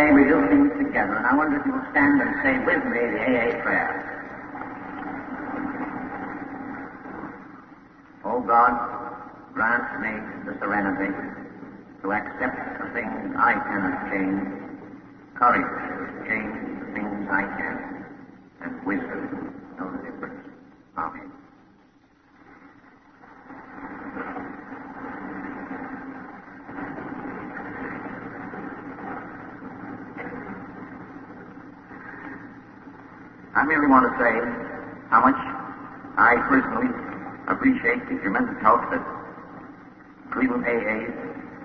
AA, we do things together, and I wonder if you'll stand and say with me the AA prayer. Oh God, grant me the serenity to accept the things I cannot change, courage to change the things I can, and wisdom to know the difference. Amen. I merely want to say how much I personally appreciate the tremendous help that Cleveland AAs,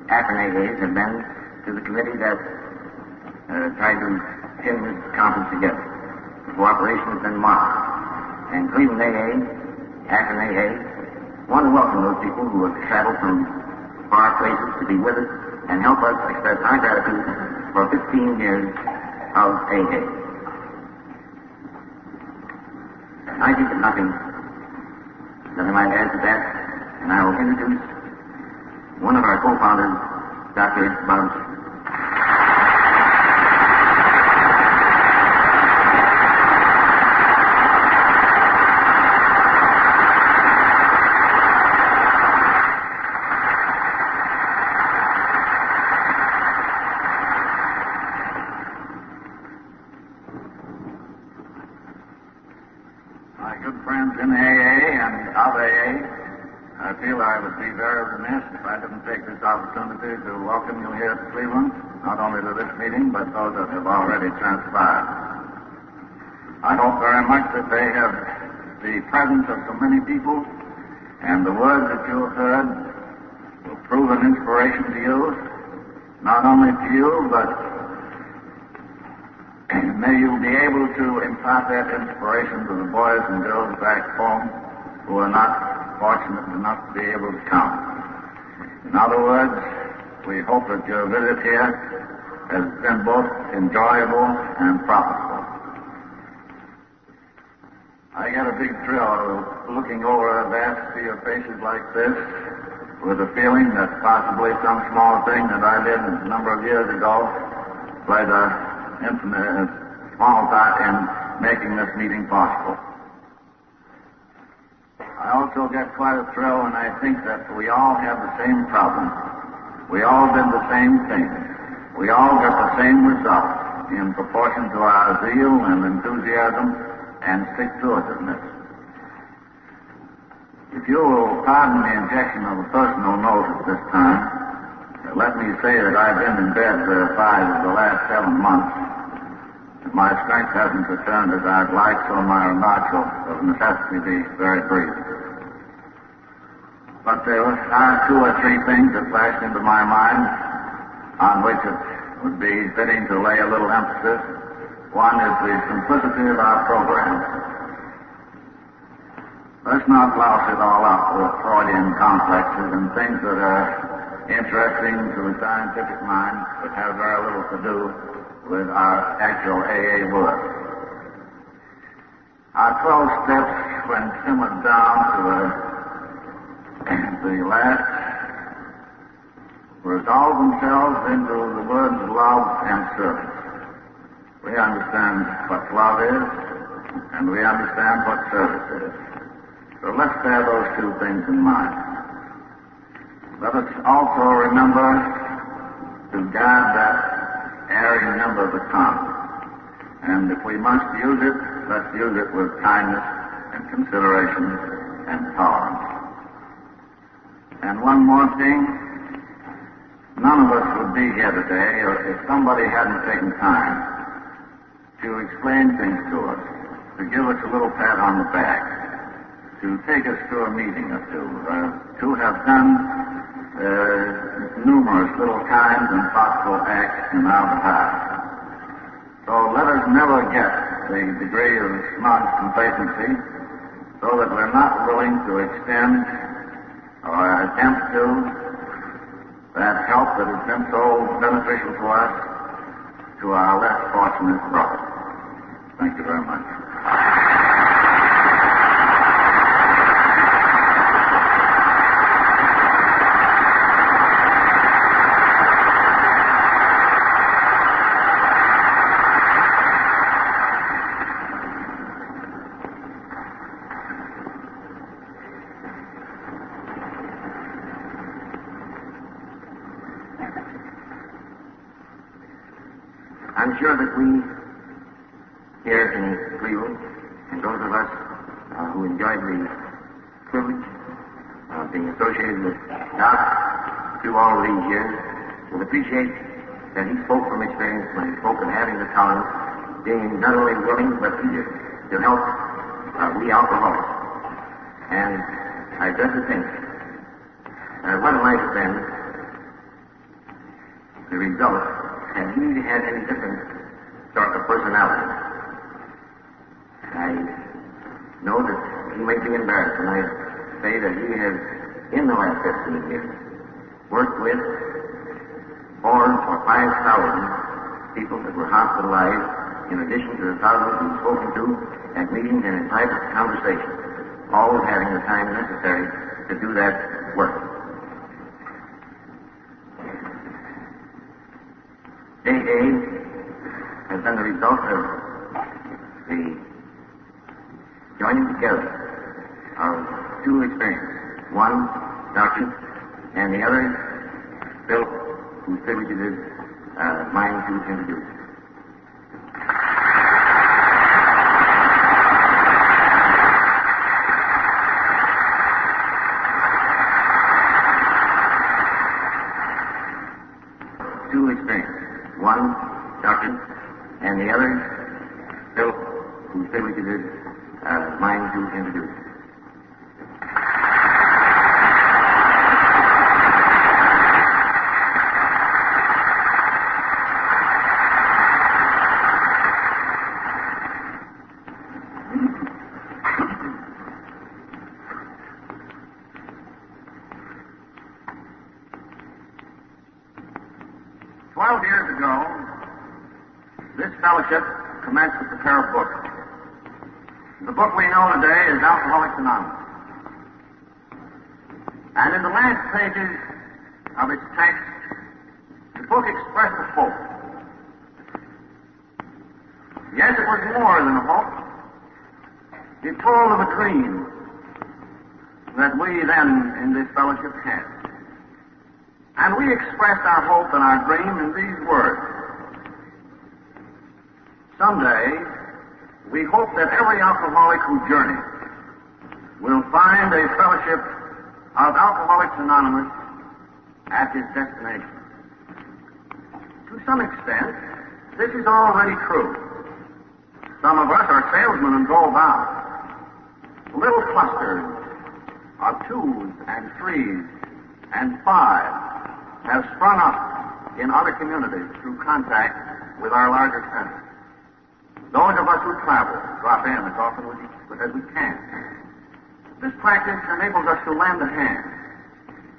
Akron AAs have been to the committee that tried to pin this conference together. The cooperation has been marked. And Cleveland AA, Akron AA, want to welcome those people who have traveled from far places to be with us and help us express our gratitude for 15 years of AA. I think of nothing that I might add to that, and I will introduce one of our co-founders, Dr. Bob. I would be very remiss if I didn't take this opportunity to welcome you here to Cleveland, not only to this meeting, but those that have already transpired. I hope very much that they have the presence of so many people, and the words that you have heard will prove an inspiration to you, not only to you, but may you be able to impart that inspiration to the boys and girls back home who are not fortunate enough to be able to come. In other words, we hope that your visit here has been both enjoyable and profitable. I get a big thrill looking over a vast sea of faces like this with a feeling that possibly some small thing that I did a number of years ago played a small part in making this meeting possible. I also get quite a thrill when I think that we all have the same problem. We all did the same thing. We all got the same result in proportion to our zeal and enthusiasm and stick-to-itiveness. If you will pardon the injection of a personal note at this time, let me say that I've been in bed for 5 of the last 7 months. My strength hasn't returned as I'd like, so my remarks will of necessity be very brief. But there are 2 or 3 things that flashed into my mind on which it would be fitting to lay a little emphasis. One is the simplicity of our program. Let's not louse it all up with Freudian complexes and things that are interesting to the scientific mind but have very little to do with our actual AA work. Our 12 steps, when simmered down to the last, resolve themselves into the words love and service. We understand what love is, and we understand what service is. So let's bear those 2 things in mind. Let us also remember to guard that airy number of the tongue. And if we must use it, let's use it with kindness and consideration and tolerance. And one more thing, none of us would be here today if somebody hadn't taken time to explain things to us, to give us a little pat on the back, to take us to a meeting or two, to have done numerous little kinds and thoughtful acts in our behalf. So let us never get the degree of smug complacency so that we're not willing to extend or attempt to that help that has been so beneficial to us to our less fortunate brothers. Thank you very much. I'm sure that we here in Cleveland, and those of us who enjoyed the privilege of being associated with Doc through all of these years, will appreciate that he spoke from experience when he spoke of having the talent, being not only willing but eager to help we alcoholics. And I dread to think what might have been the result had he had any different sort of personality. I know that he may be embarrassed when I say that he has, in the last 15 years, worked with 4,000 or 5,000 people that were hospitalized, in addition to the thousands he's spoken to at meetings and in private conversations, all having the time necessary to do that work. AA has been the result of the joining together of two experiences. One, doctrine, and the other, Bill, whose privilege it is mine to introduce. Two experiences. One, doctrine, and the other, Bill, whose privilege it is mine to introduce. Commenced with a pair of books. The book we know today is Alcoholics Anonymous. And in the last pages of its text, the book expressed a hope. Yes, it was more than a hope. It told of a dream that we then in this fellowship had. And we expressed our hope and our dream in these words. Someday, we hope that every alcoholic who journeys will find a fellowship of Alcoholics Anonymous at his destination. To some extent, this is already true. Some of us are salesmen and go about. Little clusters of 2s and 3s and 5s have sprung up in other communities through contact with our larger centers. Those of us who travel drop in as often as we can. This practice enables us to lend a hand,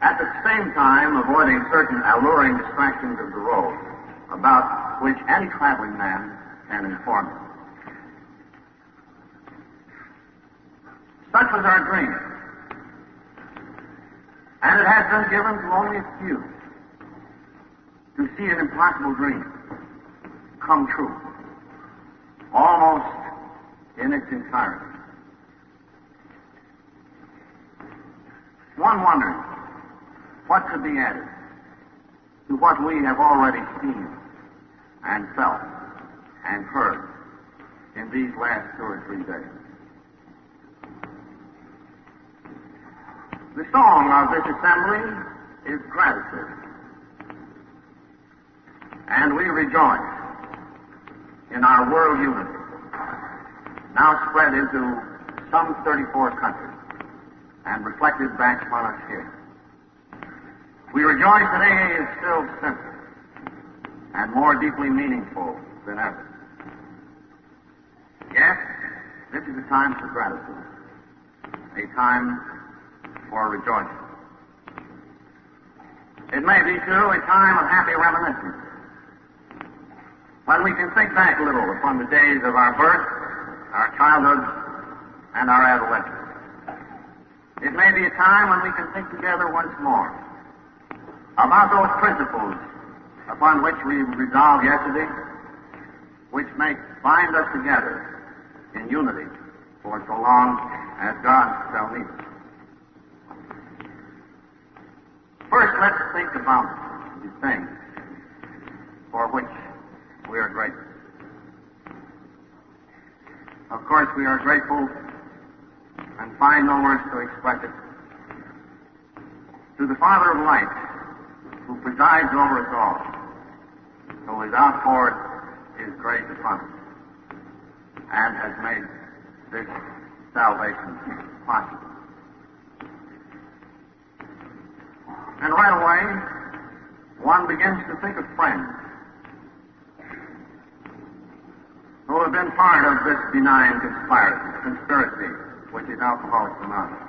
at the same time avoiding certain alluring distractions of the road about which any traveling man can inform you. Such was our dream, and it has been given to only a few to see an impossible dream come true. Almost in its entirety. One wonders what could be added to what we have already seen and felt and heard in these last 2 or 3 days. The song of this assembly is gratitude, and we rejoice in our world unity, now spread into some 34 countries and reflected back upon us here. We rejoice that AA is still simple and more deeply meaningful than ever. Yes, this is a time for gratitude, a time for rejoicing. It may be, too, a time of happy reminiscence, when we can think back a little upon the days of our birth, our childhood, and our adolescence. It may be a time when we can think together once more about those principles upon which we resolved yesterday, which may bind us together in unity for so long as God shall need us. First, let's think about the things for which we are grateful. Of course, we are grateful and find no words to express it to the Father of light, who presides over us all, who has outpoured his grace upon us and has made this salvation possible. And right away, one begins to think of friends who have been part of this benign conspiracy, which is Alcoholics Anonymous.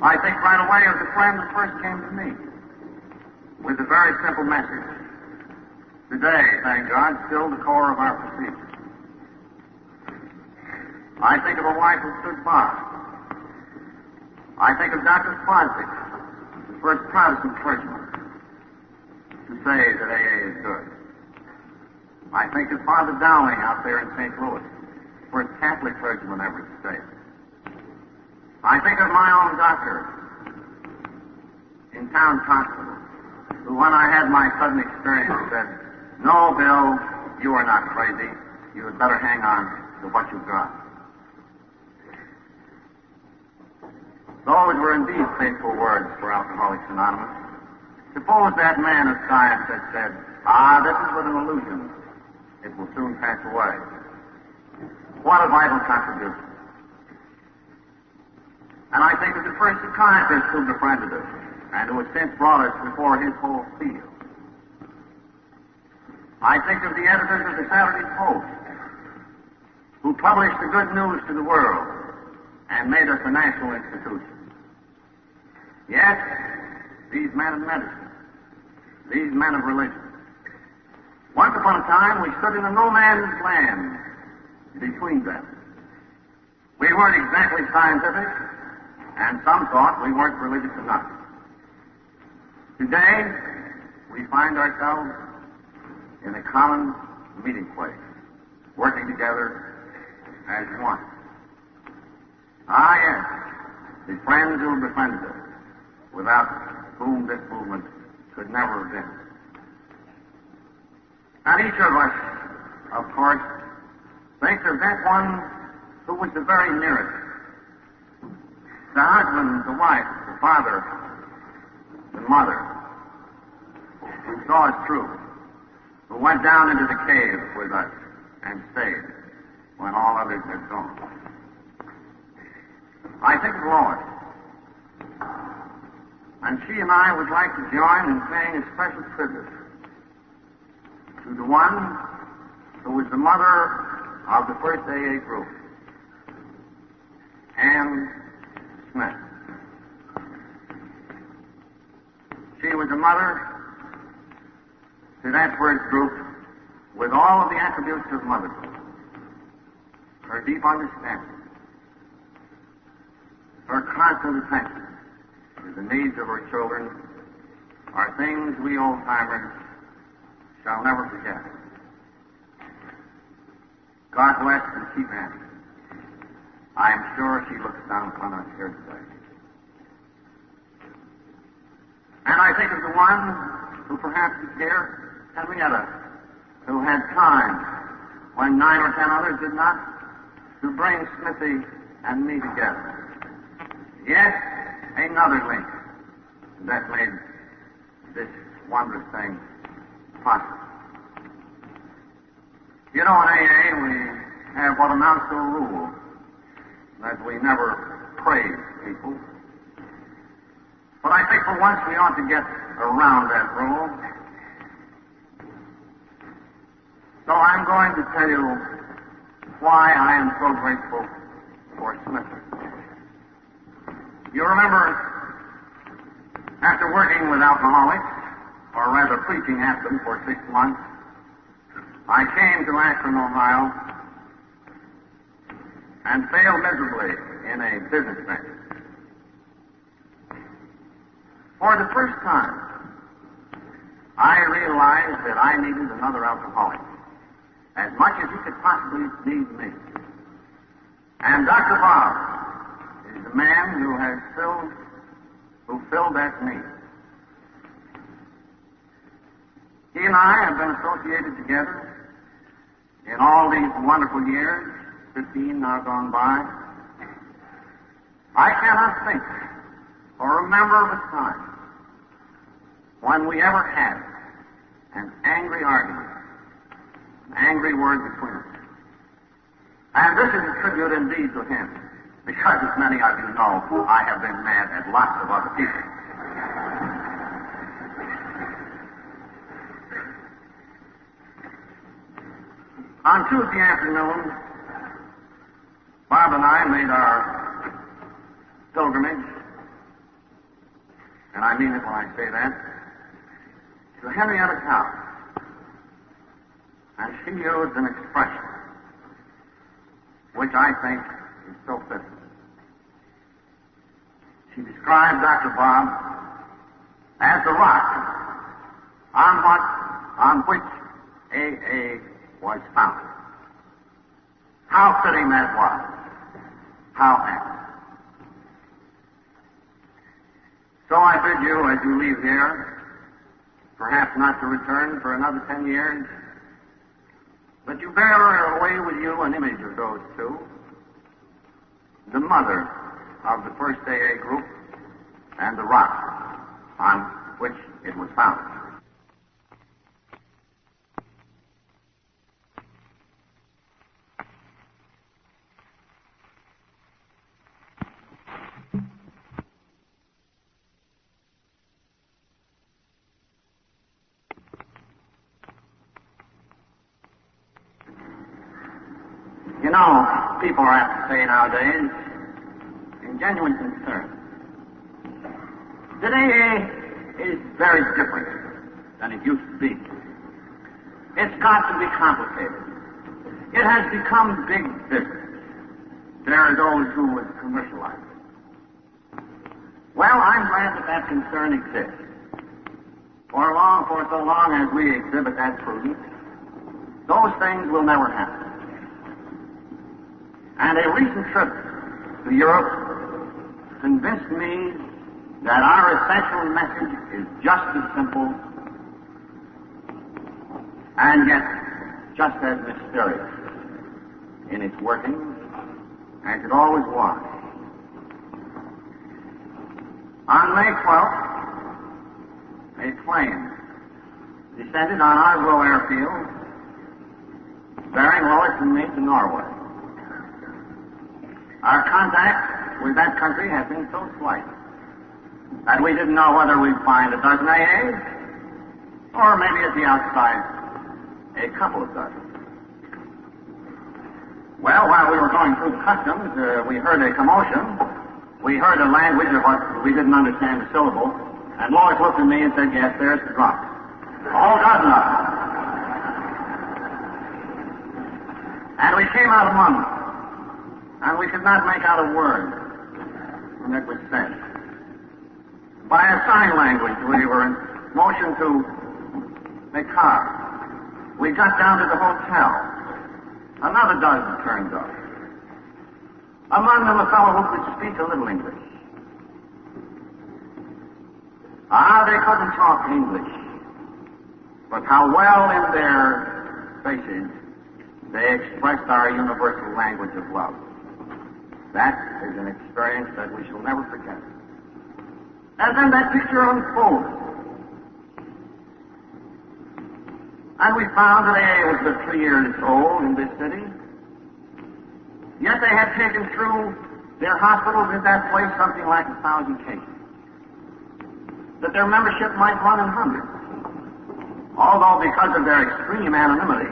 I think right away of the friend that first came to me with a very simple message. Today, thank God, still the core of our procedure. I think of a wife who stood by. I think of Dr. Fosdick, the first Protestant clergyman to say that AA is good. I think of Father Dowling out there in St. Louis, the first Catholic clergyman ever to say it. I think of my own doctor in Towns Hospital, who when I had my sudden experience said, "No, Bill, you are not crazy. You had better hang on to what you've got." Those were indeed faithful words for Alcoholics Anonymous. Suppose that man of science had said, "This is but an illusion. It will soon pass away." What a vital contribution. And I think of the first psychiatrist who befriended us and who has since brought us before his whole field. I think of the editors of the Saturday Post who published the good news to the world and made us a national institution. Yes, these men of medicine, these men of religion. Once upon a time, we stood in a no-man's land between them. We weren't exactly scientific, and some thought we weren't religious enough. Today, we find ourselves in a common meeting place, working together as one. Yes, the friends who befriended us, without whom this movement could never have been. And each of us, of course, thinks of that one who was the very nearest. The husband, the wife, the father, the mother, who saw us through, who went down into the cave with us and stayed when all others had gone. I think of Lois. And she and I would like to join in paying a special tribute to the one who was the mother of the first AA group, Anne Smith. She was a mother to that first group with all of the attributes of motherhood. Her deep understanding, her constant attention to the needs of her children are things we old-timers shall never forget. God bless and keep Annie. I am sure she looks down upon us here today. And I think of the one who perhaps is here, Henrietta, who had time when 9 or 10 others did not, to bring Smithy and me together. Yes, another link that made this wondrous thing possible. You know, in AA, we have what amounts to a rule that we never praise people. But I think for once we ought to get around that rule. So I'm going to tell you why I am so grateful for Smith. You remember, after working with alcoholics, or rather preaching at them for 6 months, I came to Akron, Ohio, and failed miserably in a business venture. For the first time, I realized that I needed another alcoholic, as much as he could possibly need me. And Dr. Bob is the man who has filled that need. He and I have been associated together in all these wonderful years, 15 now gone by, I cannot think or remember of a time when we ever had an angry argument, an angry word between us. And this is a tribute indeed to him, because as many of you know, I have been mad at lots of other people. On Tuesday afternoon, Bob and I made our pilgrimage, and I mean it when I say that, to Henrietta's house. And she used an expression which I think is so fitting. She described Dr. Bob as the rock on which AA was founded. How fitting that was. How apt. So I bid you, as you leave here, perhaps not to return for another 10 years, but you bear away with you an image of those two, the mother of the first AA group and the rock on which it was founded. You know, people are apt to say nowadays, in genuine concern, that AA is very different than it used to be. It's got to be complicated. It has become big business. There are those who would commercialize it. Well, I'm glad that that concern exists. For so long as we exhibit that prudence, those things will never happen. And a recent trip to Europe convinced me that our essential message is just as simple and yet just as mysterious in its working as it always was. On May 12th, a plane descended on Oslo airfield bearing Lois and me to Norway. Our contact with that country has been so slight that we didn't know whether we'd find a dozen AAs or maybe at the outside a couple of dozen. Well, while we were going through customs, we heard a commotion. We heard a language of what we didn't understand the syllable, and Lois looked at me and said, "Yes, there's the drunk. A whole dozen of them." And we came out among them. And we could not make out a word when it was said. By a sign language, we were in motion to the car. We got down to the hotel. Another dozen turned up. Among them a fellow who could speak a little English. They couldn't talk English, but how well in their faces they expressed our universal language of love. That is an experience that we shall never forget. And then that picture unfolded. And we found that AA was but 3 years old in this city. Yet they had taken through their hospitals in that place something like 1,000 cases. That their membership might run in hundreds. Although because of their extreme anonymity,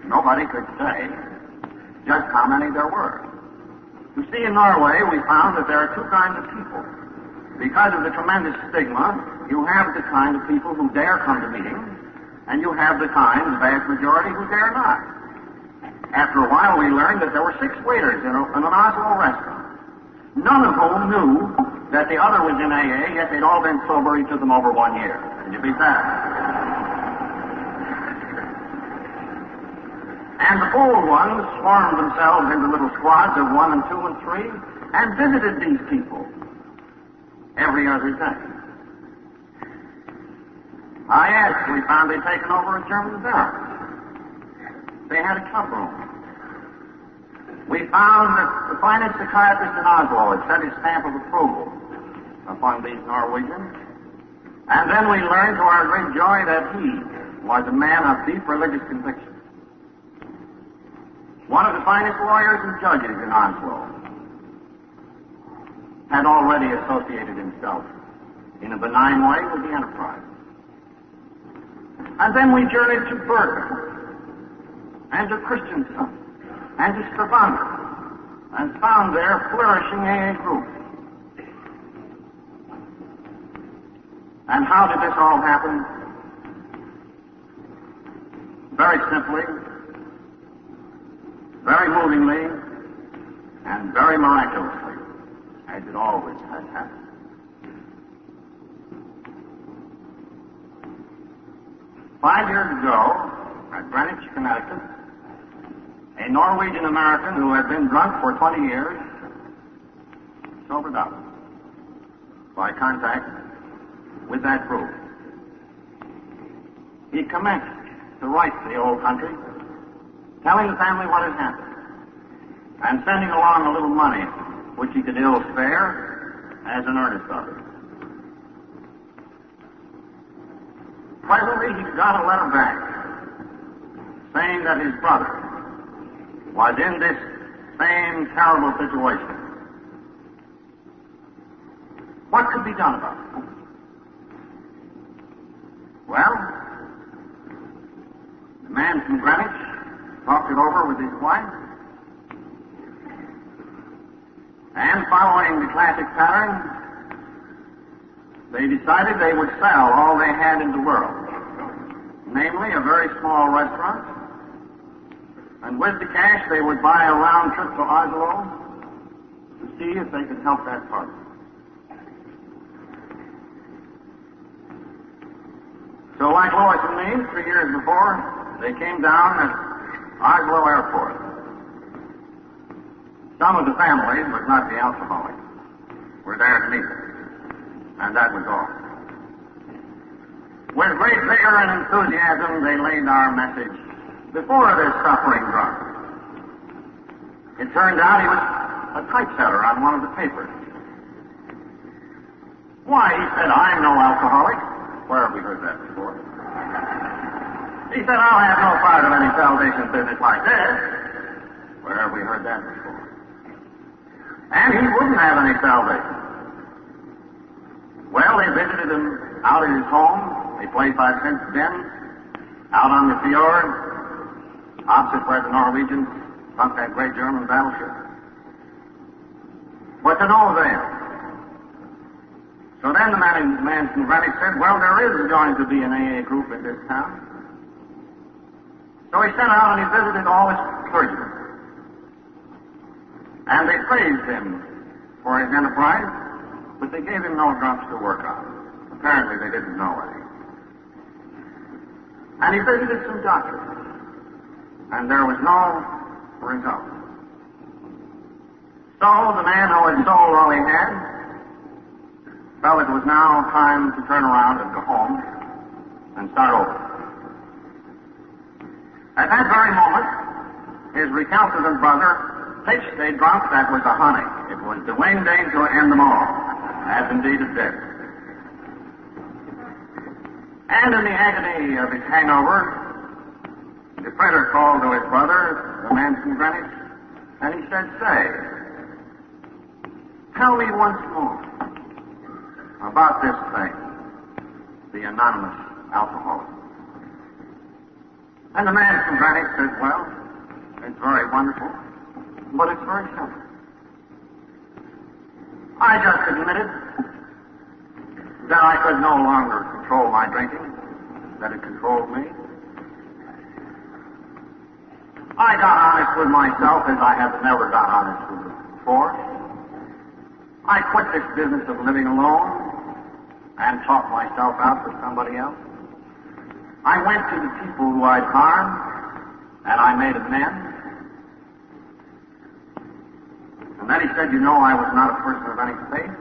nobody could say just how many there were. You see, in Norway, we found that there are two kinds of people. Because of the tremendous stigma, you have the kind of people who dare come to meetings, and you have the kind, the vast majority, who dare not. After a while, we learned that there were 6 waiters in an Oslo restaurant, none of whom knew that the other was in AA, yet they'd all been sober each of them over 1 year. Did you beat that? And the bold ones swarmed themselves into little squads of 1 and 2 and 3 and visited these people every other day. I asked, we found they'd taken over a German barrack. They had a club room. We found that the finest psychiatrist in Oslo had set his stamp of approval upon these Norwegians. And then we learned to our great joy that he was a man of deep religious conviction. One of the finest lawyers and judges in Oslo had already associated himself in a benign way with the enterprise. And then we journeyed to Bergen and to Kristiansand and to Stavanger and found there flourishing AA groups. And how did this all happen? Very simply, very movingly, and very miraculously, as it always has happened. Five years ago, at Greenwich, Connecticut, a Norwegian American who had been drunk for 20 years sobered up by contact with that group. He commenced to write to the old country, telling the family what had happened, and sending along a little money which he could ill spare as an earnest of it. Presently, he got a letter back saying that his brother was in this same terrible situation. What could be done about it? Well, the man from Greenwich talked it over with his wife, and following the classic pattern, they decided they would sell all they had in the world, namely a very small restaurant, and with the cash they would buy a round trip to Oslo to see if they could help that party. So like Lois and me, 3 years before, they came down at Oslo Airport. Some of the family, but not the alcoholics, were there to meet them. And that was all. With great vigor and enthusiasm, they laid our message before this suffering drunk. It turned out he was a typesetter on one of the papers. Why, he said, I'm no alcoholic. Where have we heard that before? He said, I'll have no part of any salvation business like this. Where have we heard that before? And he wouldn't have any salvation. Well, they visited him out at his home. They played 5 cents a den out on the fjord, opposite where the Norwegians sunk that great German battleship. But to no avail. So then the man from Greenwich said, well, there is going to be an AA group in this town. So he sent out and he visited all his clergymen. And they praised him for his enterprise, but they gave him no drops to work on. Apparently they didn't know any. And he visited some doctors, and there was no result. So the man who had sold all he had felt it was now time to turn around and go home and start over. At that very moment, his recalcitrant brother pitched a drunk that was a honey. It was the winged angel to end them all, as indeed it did. And in the agony of his hangover, the printer called to his brother, the man from Greenwich, and he said, say, tell me once more about this thing, the anonymous alcoholic. And the man from Greenwich said, well, it's very wonderful, but it's very simple. I just admitted that I could no longer control my drinking, that it controlled me. I got honest with myself as I have never got honest with it before. I quit this business of living alone and taught myself out for somebody else. I went to the people who I'd harmed, and I made amends. And then he said, you know, I was not a person of any faith,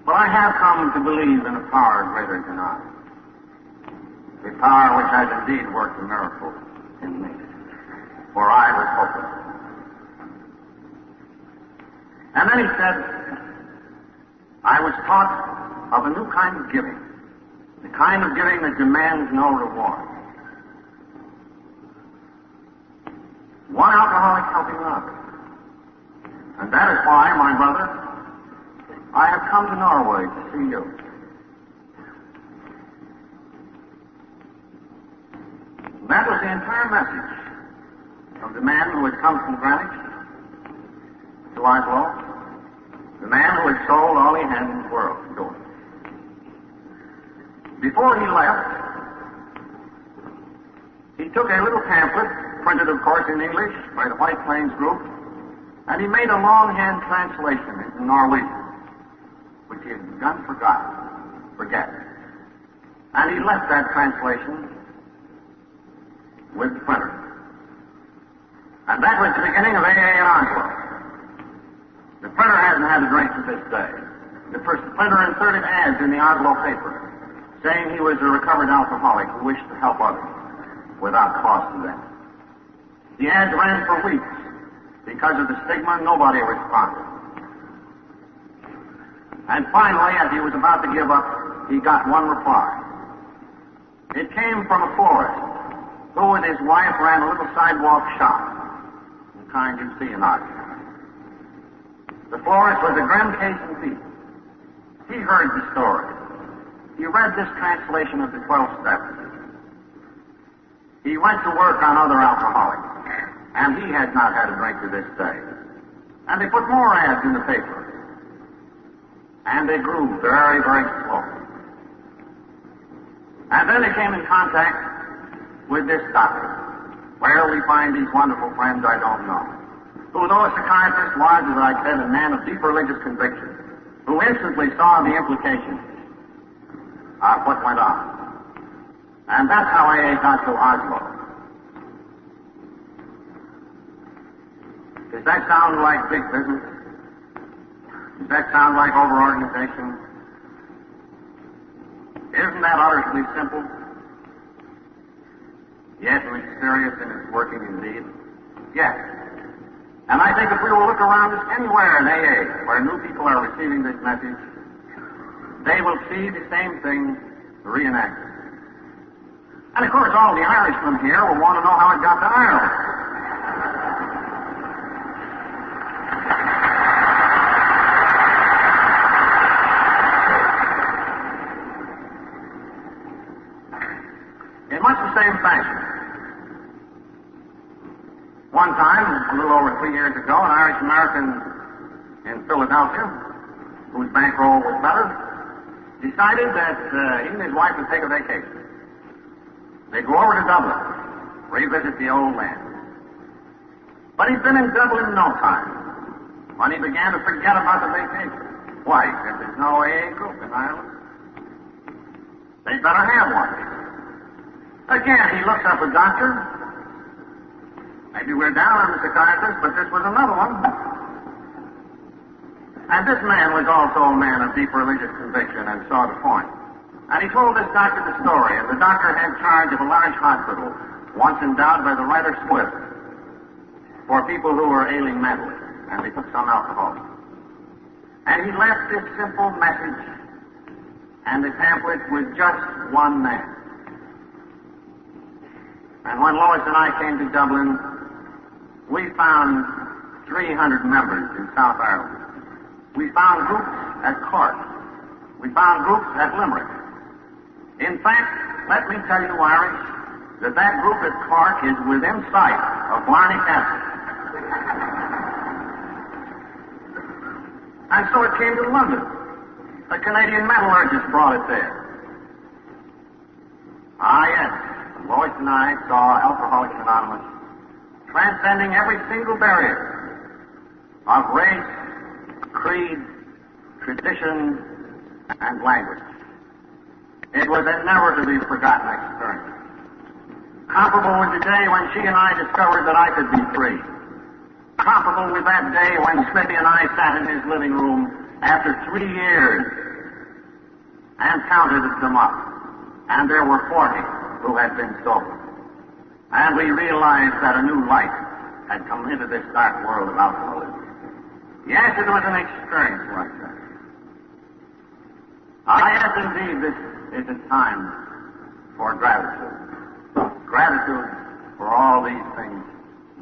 but I have come to believe in a power greater than I. the power which has indeed worked a miracle in me, for I was hopeless. And then he said, I was taught of a new kind of giving, the kind of giving that demands no reward. One alcoholic helping another. And that is why, my brother, I have come to Norway to see you. That was the entire message of the man who had come from Greenwich to Oslo, the man who had sold all he had in the world to do it. Before he left, he took a little pamphlet, printed, of course, in English by the White Plains Group, and he made a longhand translation into Norwegian, which he had begun to forget. And he left that translation with the printer. And that was the beginning of AA in Oslo. The printer hasn't had a drink to this day. The printer inserted ads in the Oslo paper saying he was a recovered alcoholic who wished to help others without cost to them. The ads ran for weeks. Because of the stigma, nobody responded. And finally, as he was about to give up, he got one reply. It came from a florist who with his wife ran a little sidewalk shop, the kind you see in Oslo. The florist was a Grencasen thief. He heard the story. He read this translation of the 12 steps. He went to work on other alcoholics, and he had not had a drink to this day. And they put more ads in the paper. And they grew very, very slowly. And then they came in contact with this doctor. Where we find these wonderful friends, I don't know. Who, though a psychiatrist, was, as I said, a man of deep religious conviction, who instantly saw the implications of what went on. And that's how AA got to Oslo. Does that sound like big business? Does that sound like over-organization? Isn't that utterly simple? Yet mysterious in its working indeed? Yes. And I think if we will look around us anywhere in AA where new people are receiving this message, they will see the same thing reenacted. And of course all the Irishmen here will want to know how it got to Ireland. In much the same fashion. One time, a little over 3 years ago, an Irish-American in Philadelphia, whose bankroll was better, decided that he and his wife would take a vacation. They'd go over to Dublin, revisit the old land. But he'd been in Dublin no time when he began to forget about the vacation. Why? Because there's no AA group in Ireland. They'd better have one. Again, he looks up a doctor. Maybe we're down on the psychiatrist, but this was another one. And this man was also a man of deep religious conviction and saw the point. And he told this doctor the story, and the doctor had charge of a large hospital, once endowed by the writer Swift, for people who were ailing mentally, and they took some alcohol. And he left this simple message and the pamphlet with just one man. And when Lois and I came to Dublin, we found 300 members in South Ireland. We found groups at Cork. We found groups at Limerick. In fact, let me tell you, Irish, that group at Cork is within sight of Blarney Castle. And so it came to London. A Canadian metallurgist brought it there. Ah, yes. Lois and I saw Alcoholics Anonymous transcending every single barrier of race, creed, tradition, and language. It was a never-to-be-forgotten experience. Comparable with the day when she and I discovered that I could be free. Comparable with that day when Smithy and I sat in his living room after 3 years and counted them up. And there were 40. who had been sober. And we realized that a new light had come into this dark world of alcoholism. Yes, it was an experience like that. Yes, indeed, this is a time for gratitude. Gratitude for all these things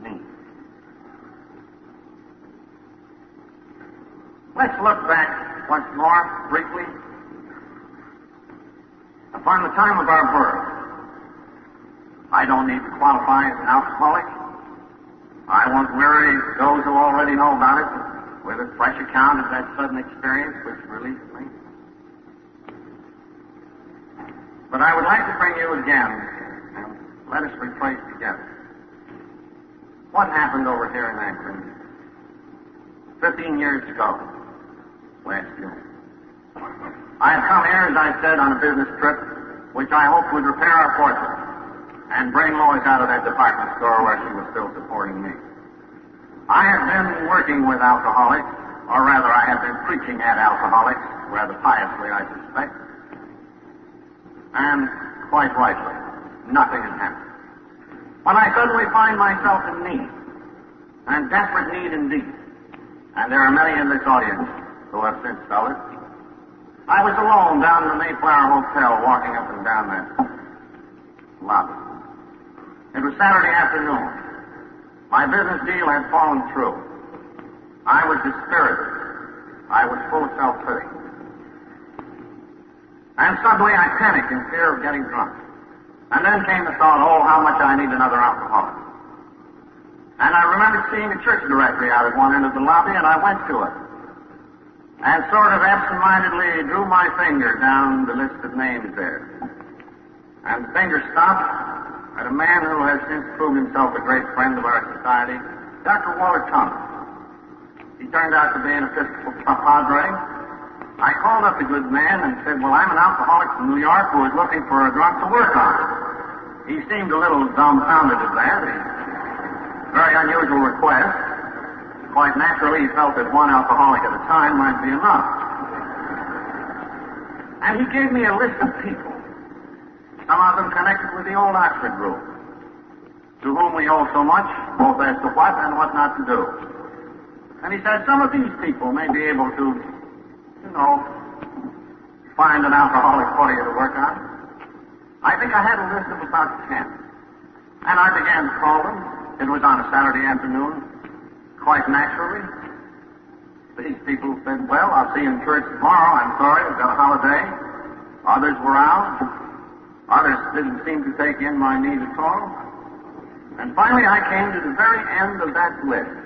mean. Let's look back once more, briefly, upon the time of our birth. I don't need to qualify as an alcoholic. I won't weary those who already know about it with a fresh account of that sudden experience which released me. But I would like to bring you again, and let us retrace together what happened over here in Akron 15 years ago, last June. I had come here, as I said, on a business trip, which I hoped would repair our fortune and bring Lois out of that department store where she was still supporting me. I had been working with alcoholics, or rather I had been preaching at alcoholics, rather piously, I suspect. And quite rightly, nothing had happened. When I suddenly find myself in need, and desperate need indeed, and there are many in this audience who have since felt it, I was alone down in the Mayflower Hotel, walking up and down that lobby. It was Saturday afternoon. My business deal had fallen through. I was dispirited. I was full of self-pity. And suddenly I panicked in fear of getting drunk. And then came the thought, oh, how much I need another alcoholic. And I remembered seeing a church directory out at one end of the lobby, and I went to it. And sort of absent-mindedly drew my finger down the list of names there. And the finger stopped at a man who has since proved himself a great friend of our society, Dr. Walter Thomas. He turned out to be an Episcopal padre. I called up the good man and said, well, I'm an alcoholic from New York who is looking for a drunk to work on. He seemed a little dumbfounded at that. A very unusual request. Quite naturally, he felt that one alcoholic at a time might be enough. And he gave me a list of people, some of them connected with the old Oxford group, to whom we owe so much, both as to what and what not to do. And he said, some of these people may be able to, find an alcoholic for you to work on. I think I had a list of about 10. And I began to call them. It was on a Saturday afternoon, quite naturally. These people said, well, I'll see you in church tomorrow. I'm sorry, I've got a holiday. Others were out. Others didn't seem to take in my need at all. And finally I came to the very end of that list.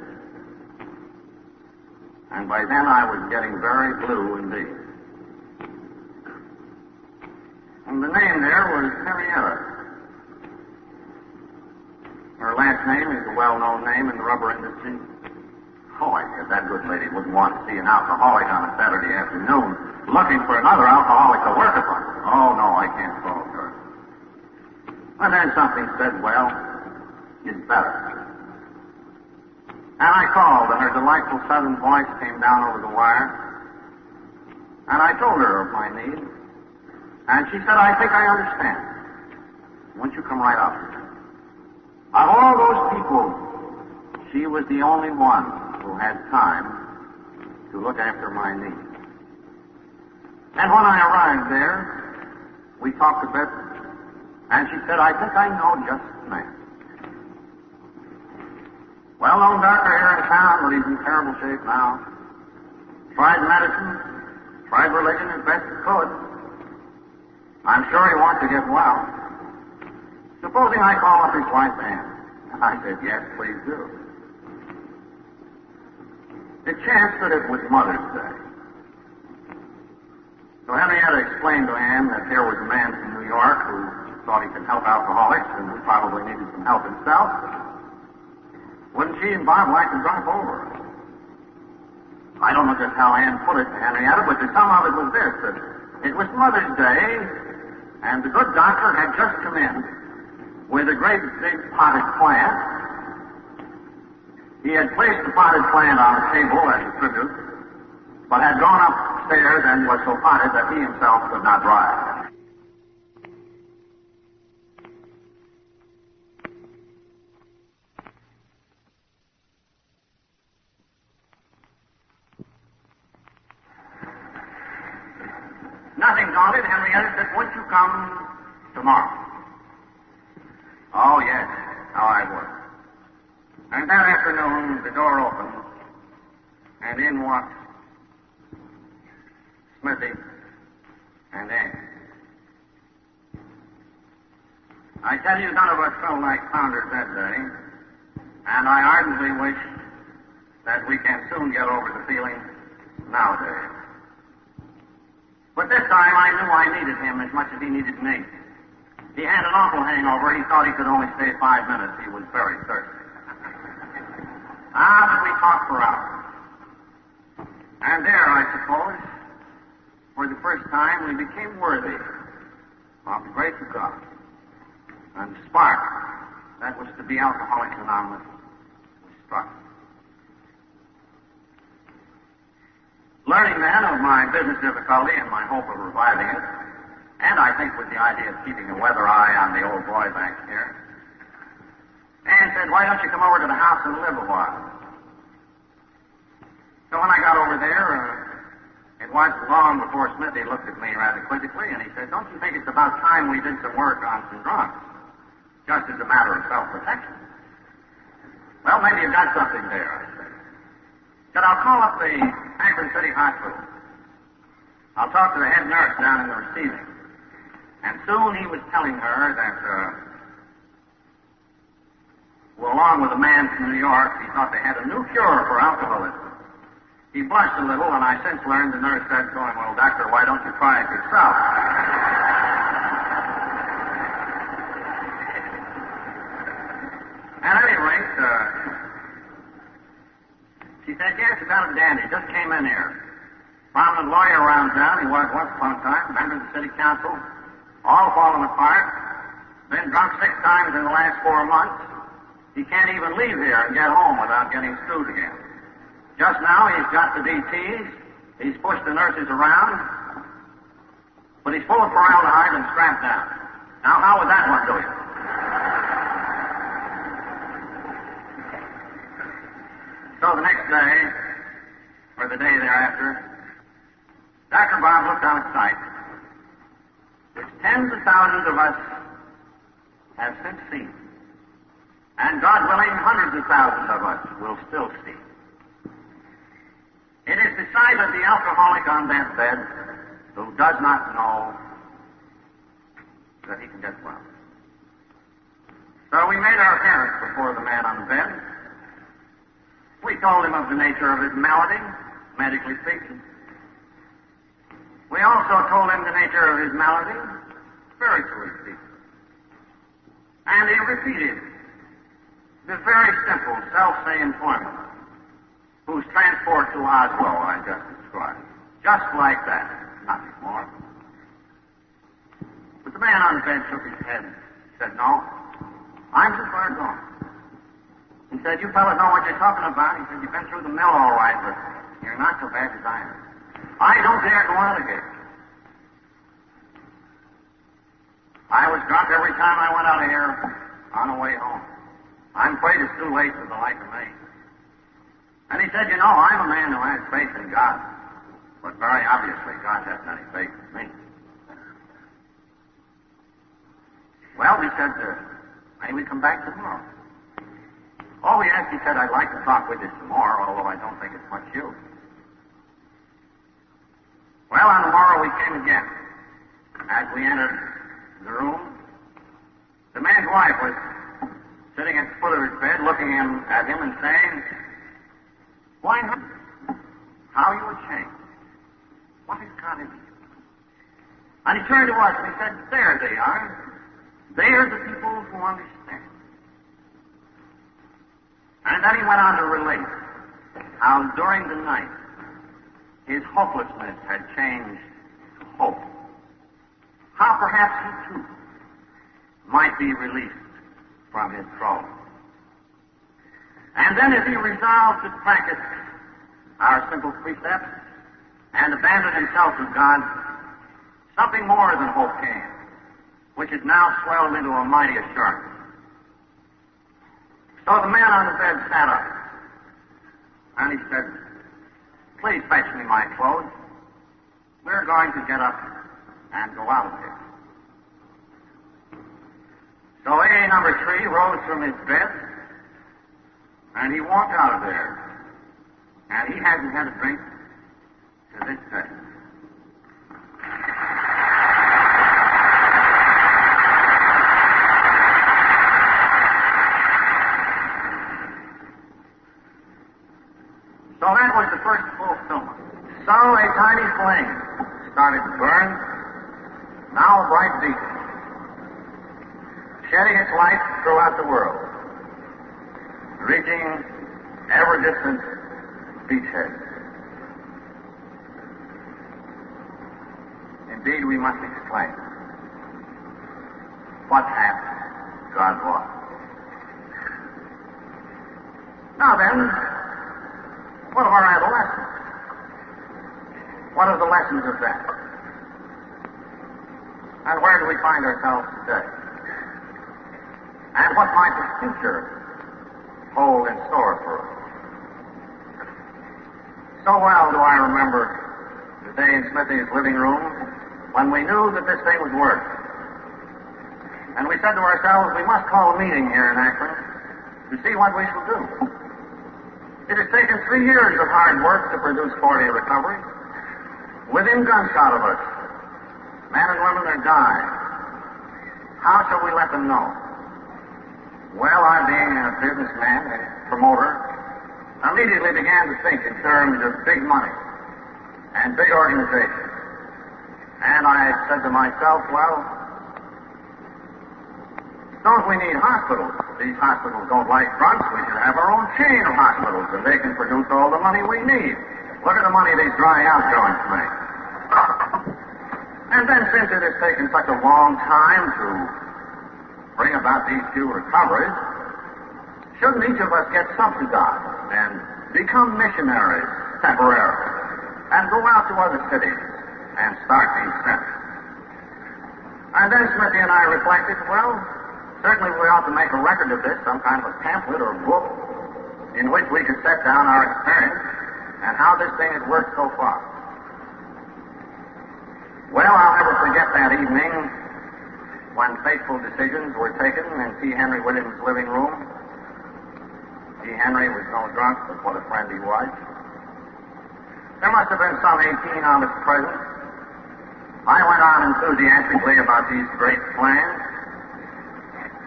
And by then I was getting very blue indeed. And the name there was Henrietta. Her last name is a well-known name in the rubber industry. Oh, I said, that good lady wouldn't want to see an alcoholic on a Saturday afternoon looking for another alcoholic to work upon. Oh, no, I can't follow her. And then something said, well, it's better. And I called, and her delightful southern voice came down over the wire. And I told her of my need. And she said, I think I understand. Won't you come right up? Of all those people, she was the only one who had time to look after my needs. And when I arrived there, we talked a bit, and she said, I think I know just the man. Well-known doctor here in town, but he's in terrible shape now. Tried medicine, tried religion as best he could. I'm sure he wants to get well. Supposing I call up his wife, Ann? I said, yes, please do. It chanced that it was Mother's Day. So Henrietta explained to Ann that here was a man from New York who thought he could help alcoholics and who probably needed some help himself. Wouldn't she and Bob like to drop over? I don't know just how Ann put it to Henrietta, but the sum of it was this, that it was Mother's Day, and the good doctor had just come in with a great big potted plant. He had placed the potted plant on the table as a tribute, but had gone upstairs and was so potted that he himself could not rise. and Henrietta said, would you come tomorrow? Oh, yes. How I would. And that afternoon, the door opened, and in walked Smithy and Ann. I tell you, none of us felt like founders that day, and I ardently wish that we can soon get over the feeling nowadays. But this time I knew I needed him as much as he needed me. He had an awful hangover. He thought he could only stay 5 minutes. He was very thirsty. But we talked for hours. And there, I suppose, for the first time, we became worthy of the grace of God. And the spark that was to be Alcoholics Anonymous was struck. Learning then of my business difficulty and my hope of reviving it, and I think with the idea of keeping a weather eye on the old boy back here, Ann said, why don't you come over to the house and live a while? So when I got over there, it wasn't long before Smithy looked at me rather quizzically, and he said, don't you think it's about time we did some work on some drugs? Just as a matter of self-protection. Well, maybe you've got something there, I said. Said, I'll call up the Akron City Hospital. I'll talk to the head nurse down in the receiving. And soon he was telling her that, along with a man from New York, he thought they had a new cure for alcoholism. He blushed a little, and I since learned the nurse said to him, well, doctor, why don't you try it yourself? At any rate, she said, yes, it's out of dandy. Just came in here. Prominent lawyer around town. He was once upon a time. Member of the city council. All fallen apart. Been drunk 6 times in the last 4 months. He can't even leave here and get home without getting screwed again. Just now, he's got the DTs. He's pushed the nurses around. But he's full of formaldehyde and strapped down. Now, how would that one do you? So the next day, or the day thereafter, Dr. Bob looked out of sight, which tens of thousands of us have since seen. And God willing, hundreds of thousands of us will still see. It is the sight of the alcoholic on that bed who does not know that he can get well. So we made our appearance before the man on the bed. We told him of the nature of his malady, medically speaking. We also told him the nature of his malady, spiritually speaking. And he repeated the very simple, self-same formula, whose transport to Oslo I just described. Just like that, nothing more. But the man on the bed shook his head and said, no, I'm too far gone. He said, you fellas know what you're talking about. He said, you've been through the mill all right, but you're not so bad as I am. I don't dare go out again. I was drunk every time I went out of here on the way home. I'm afraid it's too late for the like of me. And he said, you know, I'm a man who has faith in God. But very obviously, God hasn't any faith in me. Well, he said, may we come back tomorrow? Oh, yes, he said, I'd like to talk with you some more, although I don't think it's much use. Well, on the morrow we came again. As we entered the room, the man's wife was sitting at the foot of his bed, looking at him and saying, why not? How you would change. What has got into you? And he turned to us and he said, there they are. They are the people who understand. And then he went on to relate how during the night his hopelessness had changed to hope. How perhaps he too might be released from his trouble. And then as he resolved to practice our simple precepts and abandon himself to God, something more than hope came, which has now swelled into a mighty assurance. So the man on the bed sat up, and he said, please fetch me my clothes. We're going to get up and go out of here. So AA number 3 rose from his bed, and he walked out of there. And he hasn't had a drink to this day. So that was the first fulfillment. So a tiny flame started to burn, now a bright beacon, shedding its light throughout the world, reaching ever-distant beachheads. Indeed, we must explain what happened, God wrought. Now then, what of our adolescence? What are the lessons of that? And where do we find ourselves today? And what might the future hold in store for us? So well do I remember the day in Smithy's living room when we knew that this thing was working. And we said to ourselves, we must call a meeting here in Akron to see what we shall do. It has taken 3 years of hard work to produce 40 recoveries. Within gunshot of us, men and women are dying. How shall we let them know? Well, I, being a businessman, a promoter, immediately began to think in terms of big money and big organizations. And I said to myself, well, don't we need hospitals? These hospitals don't like drugs. We should have our own chain of hospitals, and they can produce all the money we need. Look at the money these dry out joints make. And then, since it has taken such a long time to bring about these few recoveries, shouldn't each of us get subsidized and become missionaries temporarily and go out to other cities and start these centers? And then Smithy and I reflected, well, certainly we ought to make a record of this, some kind of a pamphlet or book in which we could set down our experience and how this thing has worked so far. Well, I'll never forget that evening when fateful decisions were taken in T. Henry Williams' living room. T. Henry was no drunk, but what a friend he was. There must have been some 18 of us present. I went on enthusiastically about these great plans,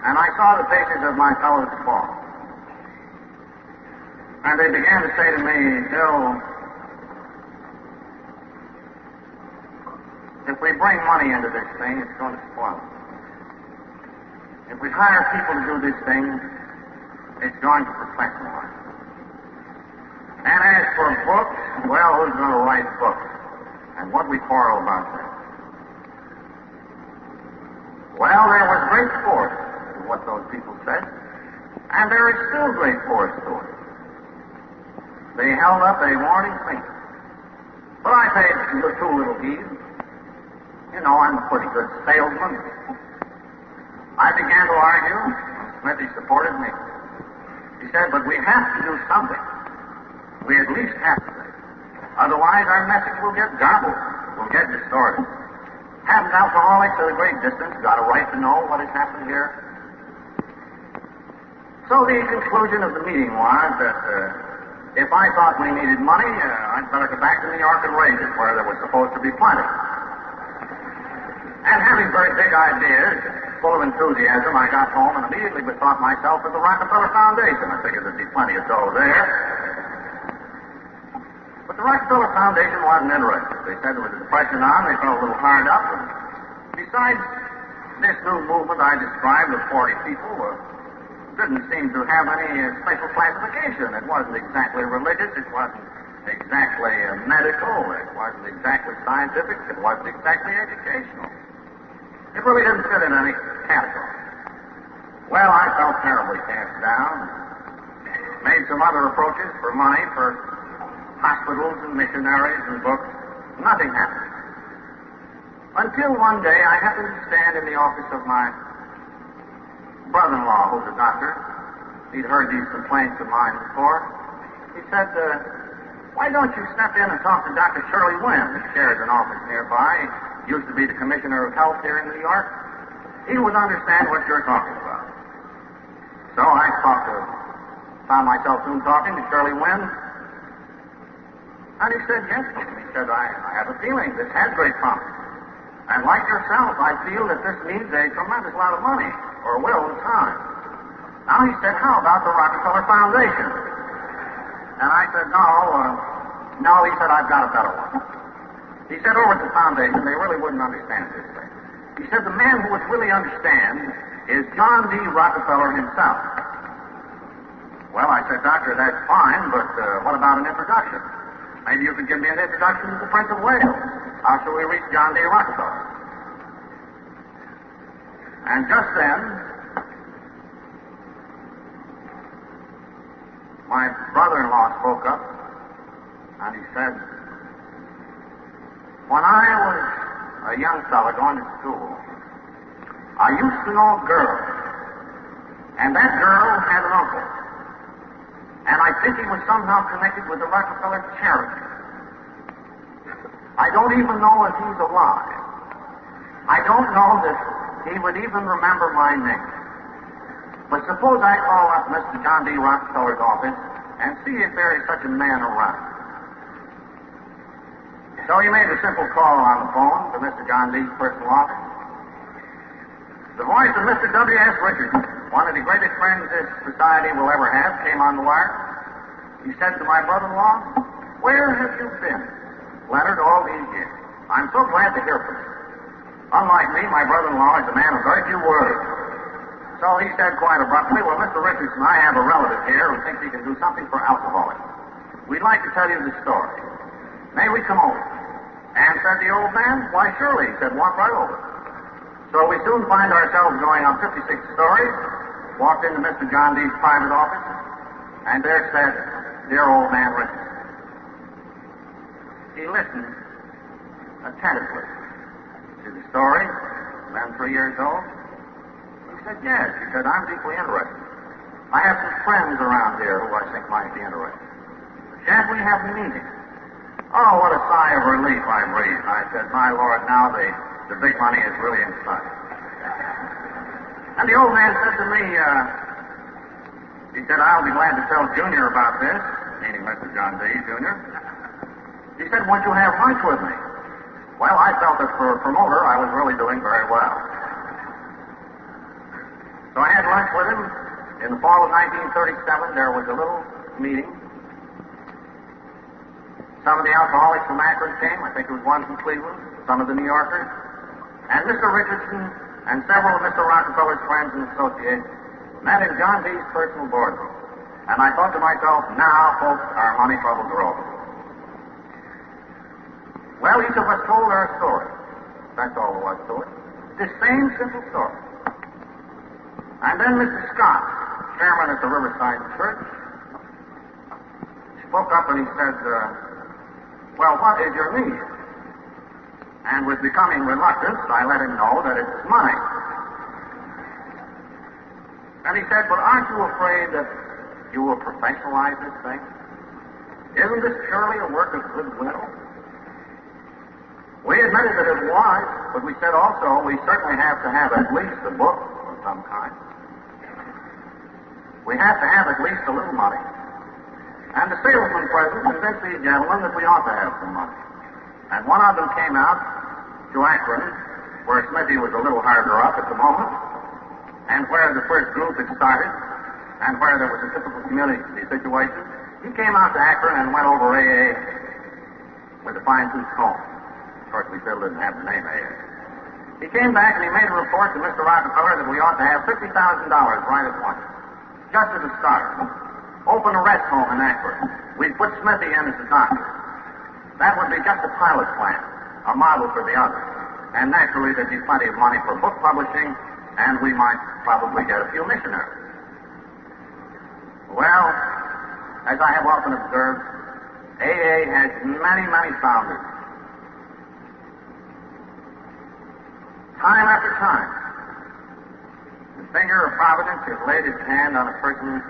and I saw the faces of my fellows fall. And they began to say to me, Bill, if we bring money into this thing, it's going to spoil it. If we hire people to do this thing, it's going to professionalize it. And as for books, well, who's going to write books? And what we quarrel about that? Well, there was great force to what those people said, and there is still great force to it. They held up a warning finger. But I paid too little heed. You know, I'm a pretty good salesman. I began to argue, and Smithy supported me. He said, but we have to do something. We at least have to. Otherwise, our message will get garbled, will get distorted. Haven't alcoholics at a great distance got a right to know what has happened here? So the conclusion of the meeting was that if I thought we needed money, I'd better go back to New York and raise it, where there was supposed to be plenty. And having very big ideas, full of enthusiasm, I got home and immediately bethought myself of the Rockefeller Foundation. I figured there'd be plenty of dough there. But the Rockefeller Foundation wasn't interested. They said there was a depression on, they felt a little hard up. And besides, this new movement I described of 40 people didn't seem to have any special classification. It wasn't exactly religious, it wasn't exactly medical, it wasn't exactly scientific, it wasn't exactly educational. It really didn't fit in any category. Well, I felt terribly cast down. Made some other approaches for money for hospitals and missionaries and books. Nothing happened. Until one day I happened to stand in the office of my brother-in-law, who's a doctor. He'd heard these complaints of mine before. He said, why don't you step in and talk to Dr. Shirley Wynn, who shares an office nearby? used to be the Commissioner of Health here in New York, he would understand what you're talking about. So I found myself soon talking to Shirley Wynn, and he said, yes, he said, I have a feeling this has great promise. And like yourself, I feel that this needs a tremendous lot of money, or will in time. Now he said, how about the Rockefeller Foundation? And I said, no, he said, I've got a better one. He said, over at the foundation, they really wouldn't understand this thing. He said, the man who would really understand is John D. Rockefeller himself. Well, I said, Doctor, that's fine, but what about an introduction? Maybe you could give me an introduction to the Prince of Wales. How shall we reach John D. Rockefeller? And just then, my brother-in-law spoke up, and he said, when I was a young fellow going to school, I used to know a girl, and that girl had an uncle. And I think he was somehow connected with the Rockefeller charity. I don't even know if he's alive. I don't know that he would even remember my name. But suppose I call up Mr. John D. Rockefeller's office and see if there is such a man around. So he made a simple call on the phone to Mr. John D.'s personal office. The voice of Mr. W.S. Richardson, one of the greatest friends this society will ever have, came on the wire. He said to my brother-in-law, where have you been, Leonard, all these years? I'm so glad to hear from you. Unlike me, my brother-in-law is a man of very few words. So he said quite abruptly, well, Mr. Richardson, I have a relative here who thinks he can do something for alcoholics. We'd like to tell you the story. May we come over? And said the old man, why, surely. He said, walk right over. So we soon find ourselves going up 56 stories, walked into Mr. John D.'s private office, and there sat dear old man Richardson. He listened attentively to the story, then 3 years old. He said, yes. He said, I'm deeply interested. I have some friends around here who I think might be interested. Shan't we have a meeting? Oh, what a sigh of relief I breathed. I said, my Lord, now the big money is really in sight. And the old man said to me, he said, I'll be glad to tell Junior about this, meaning Mr. John D., Jr. He said, won't you have lunch with me? Well, I felt that for a promoter, I was really doing very well. So I had lunch with him. In the fall of 1937, there was a little meeting. Some of the alcoholics from Akron came. I think it was one from Cleveland. Some of the New Yorkers. And Mr. Richardson and several of Mr. Rockefeller's friends and associates met in John D.'s personal boardroom. And I thought to myself, now, folks, our money troubles are over. Well, each of us told our story. That's all there was to it. The same simple story. And then Mr. Scott, chairman at the Riverside Church, spoke up and he said, well, what is your need? And with becoming reluctance, I let him know that it's money. And he said, but aren't you afraid that you will professionalize this thing? Isn't this purely a work of goodwill? We admitted that it was, but we said also we certainly have to have at least a book of some kind. We have to have at least a little money. And the salesman present convinced these gentlemen that we ought to have some money. And one of them came out to Akron, where Smithy was a little harder up at the moment, and where the first group had started, and where there was a typical community situation. He came out to Akron and went over AA with a fine-tooth comb. Of course, we still didn't have the name AA. He came back and he made a report to Mr. Rockefeller that we ought to have $50,000 right at once, just as a starter. Open a rest home in Akron. We'd put Smithy in as a doctor. That would be just a pilot plan, a model for the others. And naturally, there'd be plenty of money for book publishing, and we might probably get a few missionaries. Well, as I have often observed, AA has many, many founders. Time after time, the finger of Providence has laid its hand on a person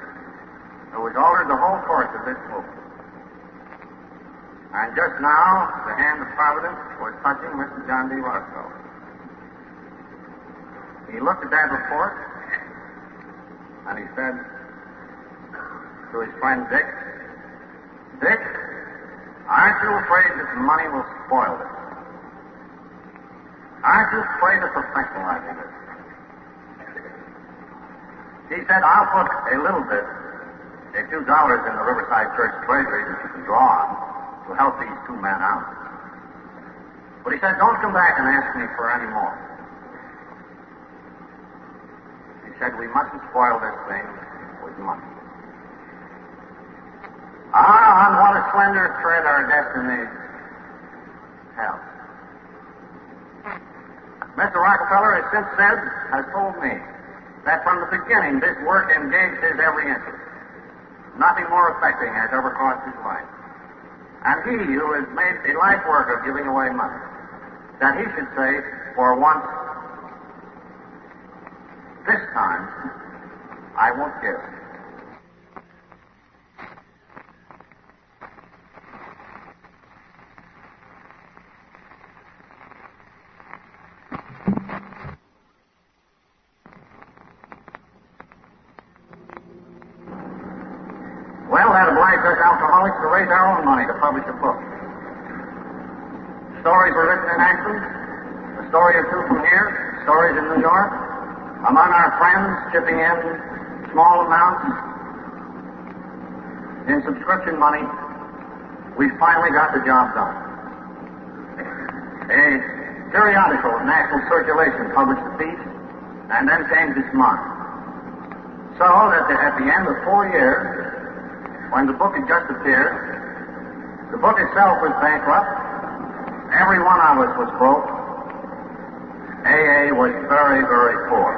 who has altered the whole course of this movement. And just now, the hand of Providence was touching Mr. John D. Rockefeller. He looked at that report, and he said to his friend Dick, "Dick, aren't you afraid that the money will spoil this? Aren't you afraid of professionalizing it?" He said, "I'll put a little bit, a few dollars in the Riverside Church treasury that you can draw on to help these two men out. But," he said, "don't come back and ask me for any more." He said, "We mustn't spoil this thing with money." On what a slender thread our destiny held. Mr. Rockefeller has since said, has told me, that from the beginning this work engaged his every interest. Nothing more affecting has ever crossed his life. And he, who has made a life work of giving away money, that he should say, for once, this time, I won't give. Well, that obliged us alcoholics to raise our own money to publish a book. Stories were written in Akron, a story or two from here, stories in New York, among our friends chipping in small amounts in subscription money. We finally got the job done. A periodical of national circulation published the piece, and then came this month. So that at the end of 4 years, when the book had just appeared, the book itself was bankrupt. Every one of us was broke. AA was very, very poor.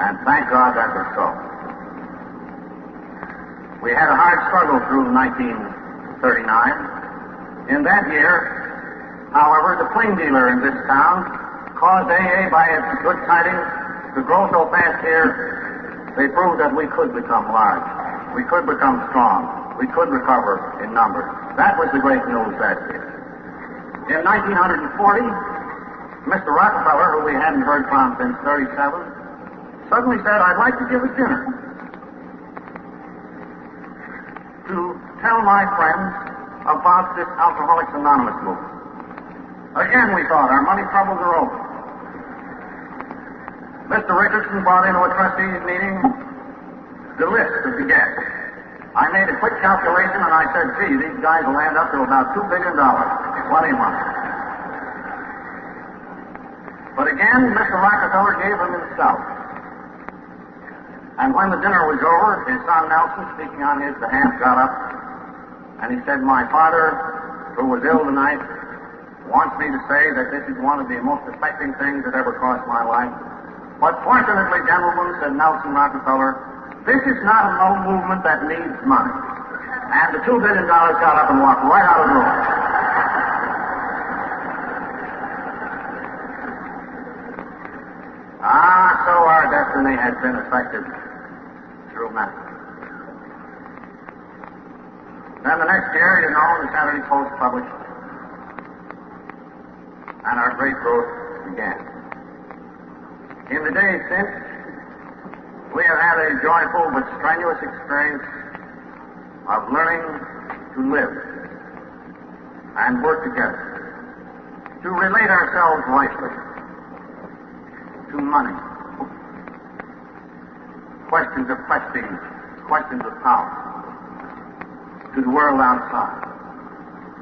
And thank God that was so. We had a hard struggle through 1939. In that year, however, the plain dealer in this town caused AA by its good tidings to grow so fast here, they proved that we could become large. We could become strong. We could recover in numbers. That was the great news that year. In 1940, Mr. Rockefeller, who we hadn't heard from since 37, suddenly said, "I'd like to give a dinner to tell my friends about this Alcoholics Anonymous movement." Again, we thought, our money troubles are over. Mr. Richardson brought into a trustees meeting the list of the guests. I made a quick calculation and I said, "Gee, these guys will add up to about $2 billion. Plenty of money." But again, Mr. Rockefeller gave them himself. And when the dinner was over, his son Nelson, speaking on his behalf, got up and he said, "My father, who was ill tonight, wants me to say that this is one of the most affecting things that ever crossed my life. But fortunately, gentlemen," said Nelson Rockefeller, "this is not a no movement that needs money." And the $2 billion got up and walked right out of the room. So our destiny has been affected through money. Then the next year, you know, the Saturday Post published, and our great growth began. In the days since, we have had a joyful but strenuous experience of learning to live and work together, to relate ourselves rightly to money, questions of prestige, questions of power, to the world outside.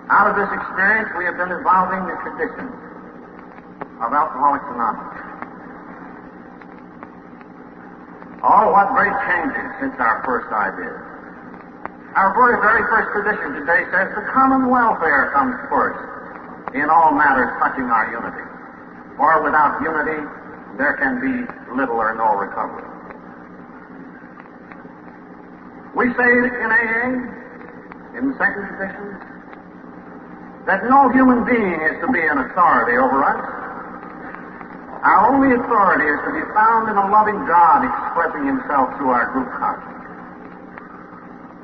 Out of this experience, we have been evolving the tradition of Alcoholics Anonymous. Oh, what great changes since our first idea. Our very first tradition today says the common welfare comes first in all matters touching our unity. For without unity, there can be little or no recovery. We say in AA, in the second tradition, that no human being is to be an authority over us. Our only authority is to be found in a loving God expressing himself through our group conscience.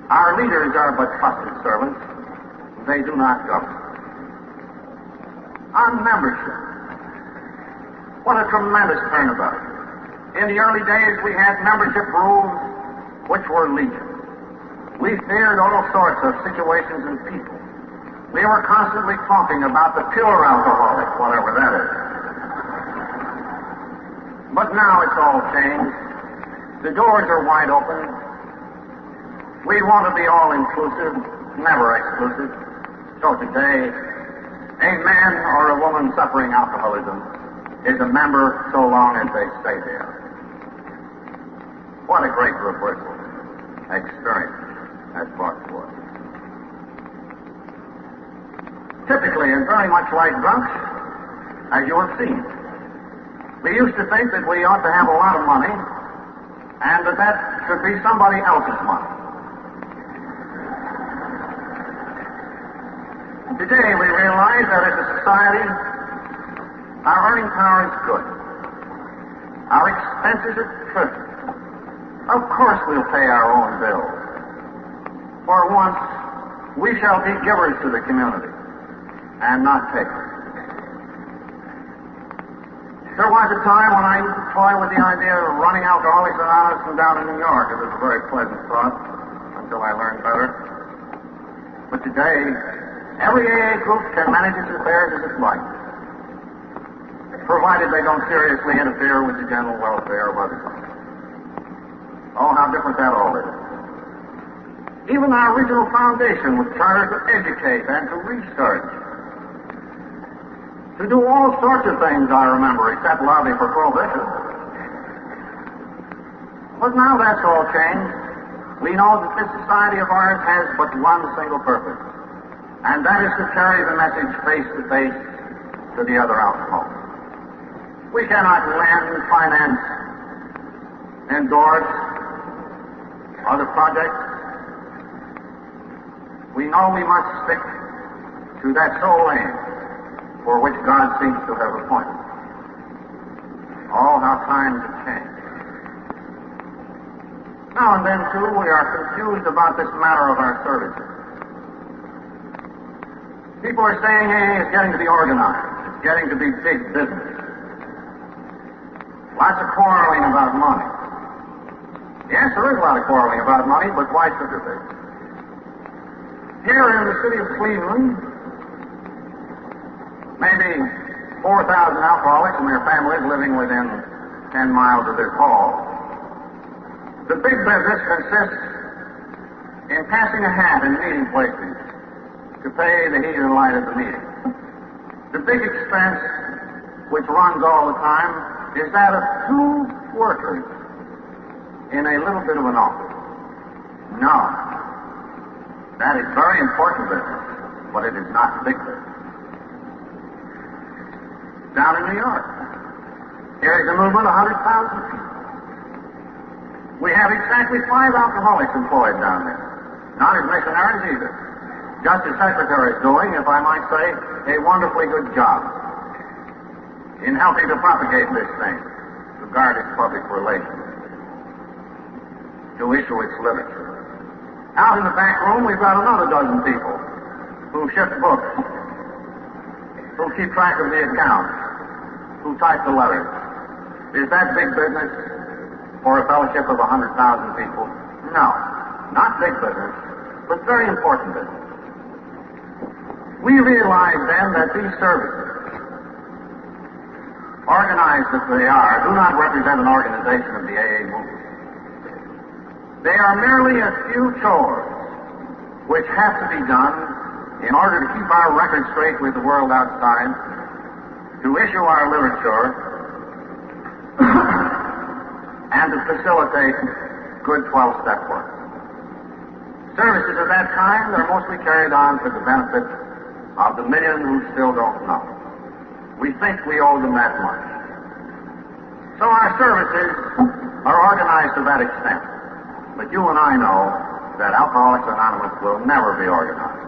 Our leaders are but trusted servants, they do not govern. On membership, what a tremendous turnabout. In the early days, we had membership rules which were legion. We feared all sorts of situations and people. We were constantly talking about the pure alcoholic, whatever that is. But now it's all changed. The doors are wide open. We want to be all-inclusive, never exclusive. So today, a man or a woman suffering alcoholism is a member so long as they stay there. What a great reversal experience that's brought forth. Typically, and very much like drunks, as you have seen, we used to think that we ought to have a lot of money and that should be somebody else's money. Today, we realize that as a society, our earning power is good. Our expenses are trivial. Of course we'll pay our own bills. For once, we shall be givers to the community and not takers. There was a time when I used to toy with the idea of running Alcoholics Anonymous from down in New York. It was a very pleasant thought until I learned better. But today, every AA group can manage its affairs as it likes, provided they don't seriously interfere with the general welfare of others. Oh, how different that all is. Even our original foundation was chartered to educate and to research, to do all sorts of things, I remember, except lobby for prohibition. But now that's all changed. We know that this society of ours has but one single purpose, and that is to carry the message face to face to the other alcoholics. We cannot lend, finance, endorse other projects. We know we must stick to that sole aim for which God seems to have appointed. Oh, how times have changed. Now and then, too, we are confused about this matter of our services. People are saying, hey, it's getting to be organized. It's getting to be big business. Lots of quarreling about money. Yes, there is a lot of quarreling about money, but why should there be? Here in the city of Cleveland, maybe 4,000 alcoholics and their families living within 10 miles of this hall. The big business consists in passing a hat in meeting places to pay the heat and light of the meeting. The big expense, which runs all the time, is that of 2 workers in a little bit of an office. No. That is very important business, but it is not big business. Down in New York, here is a movement of 100,000 people. We have exactly 5 alcoholics employed down there. Not as missionaries either. Just as secretary is doing, if I might say, a wonderfully good job in helping to propagate this thing, to guard its public relations, to issue its literature. Out in the back room, we've got another dozen people who ship books, who keep track of the accounts, who type the letters. Is that big business for a fellowship of 100,000 people? No, not big business, but very important business. We realize then that these services, organized as they are, do not represent an organization of the AA movement. They are merely a few chores which have to be done in order to keep our record straight with the world outside, to issue our literature, and to facilitate good 12-step work. Services of that kind are mostly carried on for the benefit of the million who still don't know. We think we owe them that much. So our services are organized to that extent. But you and I know that Alcoholics Anonymous will never be organized.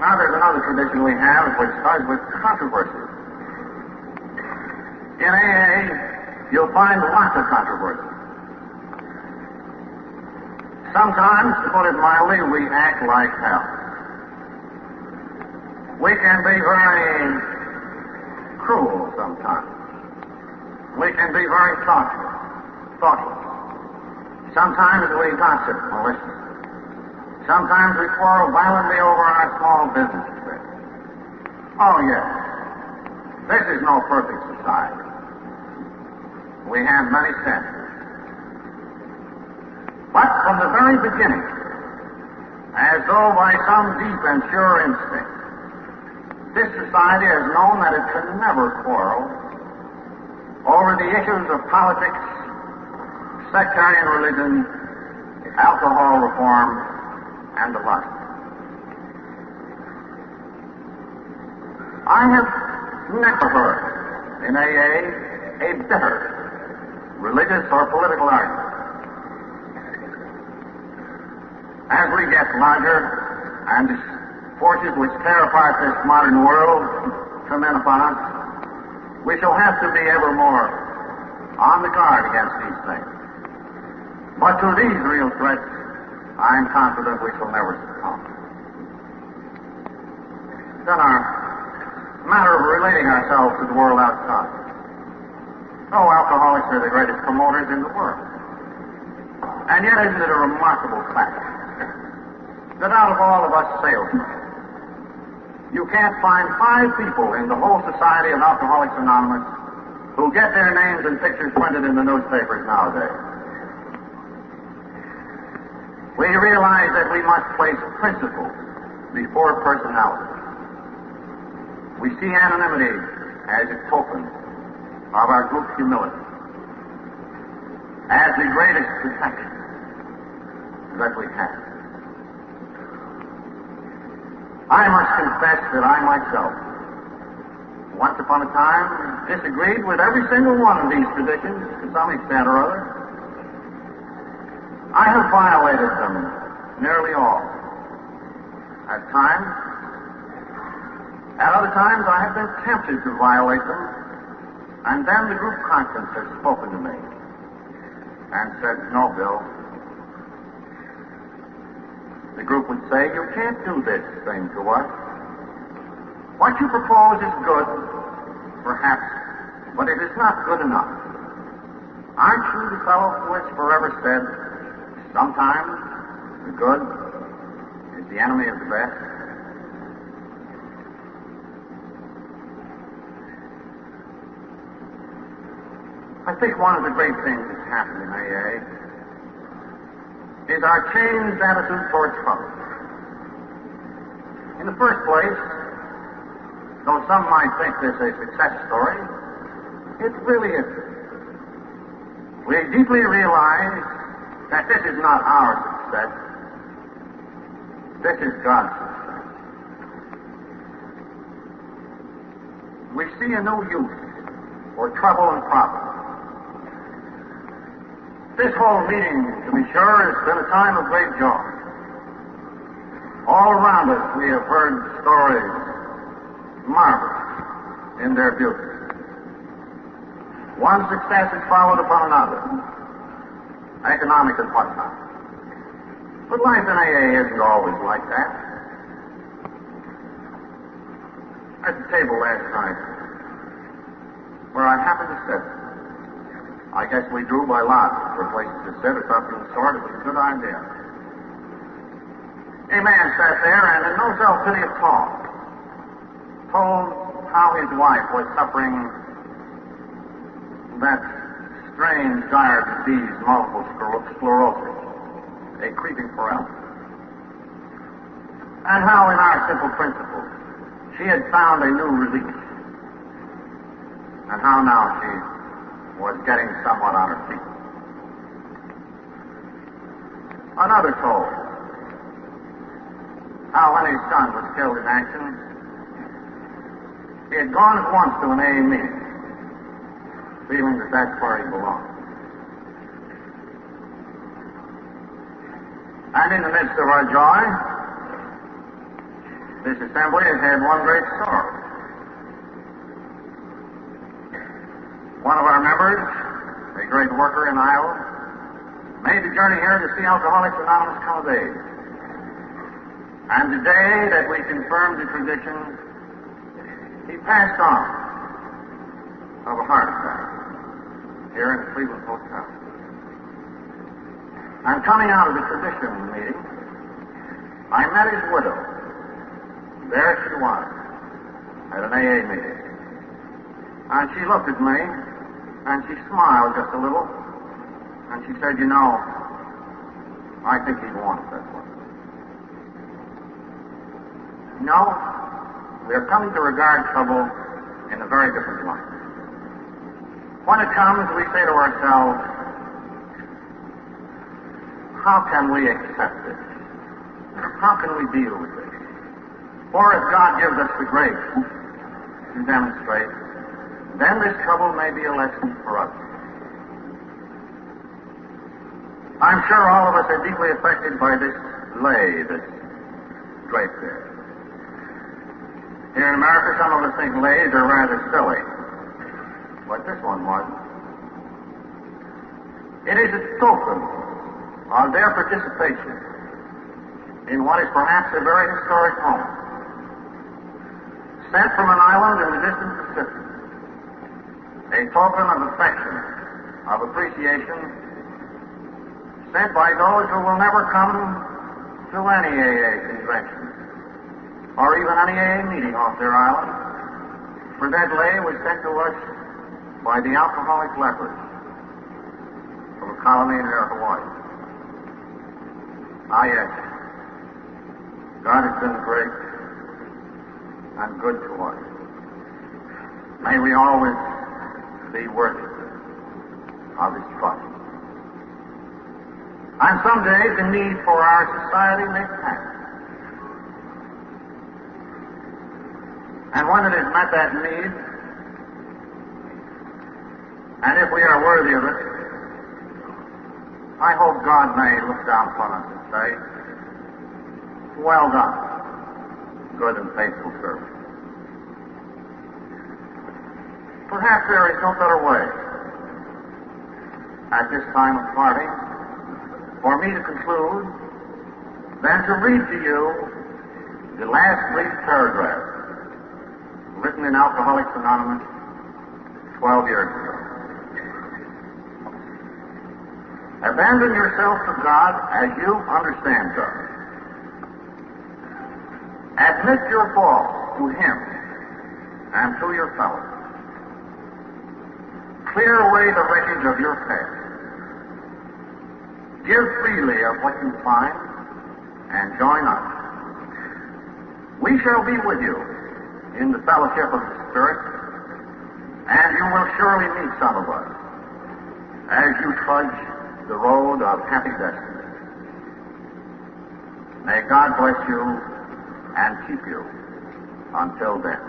Now there's another tradition we have which starts with controversy. In AA, you'll find lots of controversy. Sometimes, to put it mildly, we act like hell. We can be very cruel sometimes. We can be very thoughtless. Sometimes we gossip maliciously. Sometimes we quarrel violently over our small business affairs. Oh, yes. This is no perfect society. We have many sins. But from the very beginning, as though by some deep and sure instinct, this society has known that it can never quarrel over the issues of politics, sectarian religion, alcohol reform, and the like. I have never heard in AA a bitter religious or political argument. As we get larger and the forces which tear apart this modern world come in upon us, we shall have to be ever more on the guard against these things. But to these real threats, I am confident we shall never succumb. Then our matter of relating ourselves to the world outside. Oh, alcoholics are the greatest promoters in the world. And yet isn't it a remarkable fact that out of all of us salesmen, you can't find 5 people in the whole society of Alcoholics Anonymous who get their names and pictures printed in the newspapers nowadays. We realize that we must place principles before personality. We see anonymity as a token of our group humility, as the greatest protection that we have. I must confess that I myself, once upon a time, disagreed with every single one of these traditions to some extent or other. I have violated them, nearly all. At times, at other times I have been tempted to violate them, and then the group conference has spoken to me and said, "No, Bill." The group would say, "You can't do this thing to us. What you propose is good, perhaps, but it is not good enough. Aren't you the fellow who has forever said, sometimes the good is the enemy of the best?" I think one of the great things that's happened in AA is our changed attitude towards trouble. In the first place, though some might think this a success story, it really isn't. We deeply realize that this is not our success. This is God's success. We see a new use for trouble and problem. This whole meeting, to be sure, has been a time of great joy. All around us we have heard stories marvelous in their beauty. One success is followed upon another, economic and whatnot. But life in AA isn't always like that. At the table last night, where I happened to sit, I guess we drew by lot for places to sit or something of the sort. It was a good idea. A man sat there and in no self-pity at all told how his wife was suffering that strange, dire disease, multiple sclerosis, a creeping paralysis. And how in our simple principles she had found a new relief. And how now she was getting somewhat on her feet. Another told how when his son was killed in action, he had gone at once to an AA meeting, feeling that that's where he belonged. And in the midst of our joy, this assembly has had one great sorrow. One of our members, a great worker in Iowa, made the journey here to see Alcoholics Anonymous come of age. And today that we confirmed the tradition, he passed on of a heart attack here in the Cleveland Hotel. And coming out of the tradition meeting, I met his widow. There she was, at an AA meeting. And she looked at me, and she smiled just a little, and she said, "You know, I think he'd want it that way." No, we are coming to regard trouble in a very different light. When it comes, we say to ourselves, how can we accept it? How can we deal with it? Or if God gives us the grace to demonstrate, then this trouble may be a lesson for us. I'm sure all of us are deeply affected by this lay that's draped there. Here in America, some of us think lays are rather silly, but this one wasn't. It is a token of their participation in what is perhaps a very historic home, sent from an island in the distant Pacific, a token of affection, of appreciation, sent by those who will never come to any AA convention or even any AA meeting off their island, for that lay was sent to us by the alcoholic lepers of a colony near Hawaii. Ah, yes, God has been great and good to us. May we always be worthy of His trust. And some days the need for our society may pass. And when it has met that need, and if we are worthy of it, I hope God may look down upon us and say, "Well done, good and faithful servant." Perhaps there is no better way at this time of parting for me to conclude than to read to you the last brief paragraph written in Alcoholics Anonymous 12 years ago. Abandon yourself to God as you understand God. Admit your faults to Him and to your fellows. Clear away the wreckage of your past. Give freely of what you find and join us. We shall be with you in the fellowship of the Spirit, and you will surely meet some of us as you trudge the road of happy destiny. May God bless you and keep you until then.